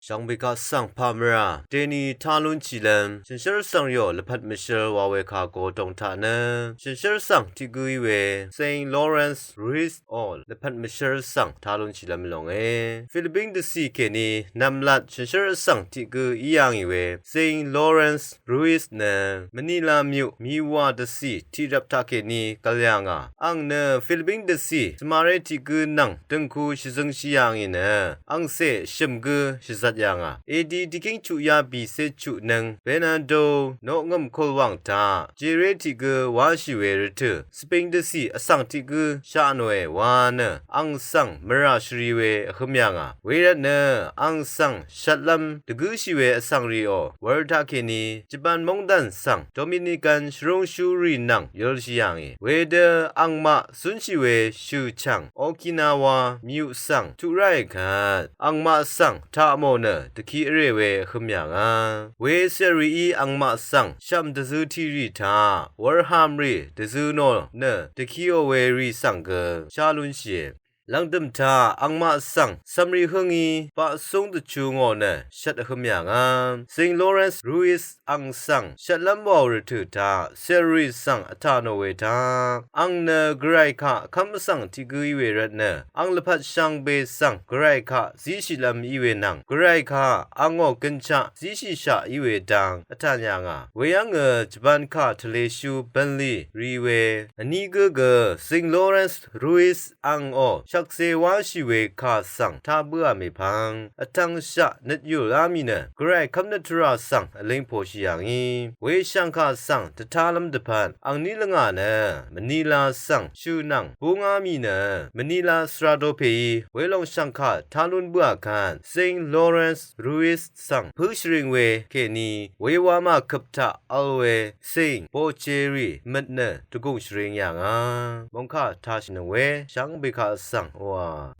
上贝卡桑帕梅拉，这里讨论起来，先生上有了拍没事话为卡过动他呢，先生上提古以为 Saint Lawrence Ruiz 哦，了拍没事上讨论起来没弄诶，菲律宾的事件呢，南拉先生上提古一样以为 Saint Lawrence Ruiz 呢，曼尼拉缪米瓦的事提入他给你个样啊，昂呢菲律宾的事，什么人提古能登库是生西样的呢，昂些什么个是啥样啊？AD ดิกิงจุยาบีเซจุนังเบนาโดโนงมโคลวังตาเจเรติกวาชิเวรตสเปนเดซีอสังติกชาโนเอวานอังสังมราชรีเวขมยังอ่ะเวรเนอังสังชัดลัมตกุชิเวอสังรีโอวอร์ทาเคนีญี่ปุ่นมงดันสังโดมินิกันชรงชูรีนังยอลชิยังเวเดอังมาสุนชิเวชูชังโอกินาวามิวสังทุไรกันอังมาสังทาโมเนตะคีเรเวขมยังอ่ะเวเซรีอังมาสังชัมตะซูทีริทาวอร์ฮัมรีตะซูโนเนตะคีโอเวรีสังเกชาลุนเชลังดมทาอังมาสังซัมรีฮงอีปะซงตะชูงอเนชัดขมยังอ่ะเซนต์ลอเรนซ์รูอิสอังสังชัดลัมบอรถุทาเซรีสังอทาโนเวทาอังเนกไรคะคัมสังทิกุยเวรเนอังลพัดชังเบสังกไรคะซีชิลัมอีเวนังกไรคะอังอกันชะซีชิชะอีเวดังอทายังอ่ะเวยังจบันคะทะเลชูบันลีรีเวอันนี้ก็เซนต์ลอเรนซ์รูอิสอังอชักเซวาชิเวคาสังทาเบื่อไม่พังอทังชะนัดอยู่ลามีเนกรคำนัทราสังอเลงโพชิยังอีเวชังคาสังตะทาลัมตะพันอังนิลงาเนมณีลาสังชูนังบูงามีเนมณีลาสราโดเพเวลงชังคาทาลุนเบื่อกันเซนต์ลอเรนซ์รูอิสสังพุชริงเวเคนีเววามาคับทาอัลเวเซนโปเจรีมัดเนตุกุชริงยังอ่ะมงคาทาชินเวชังเบคาสัง哇。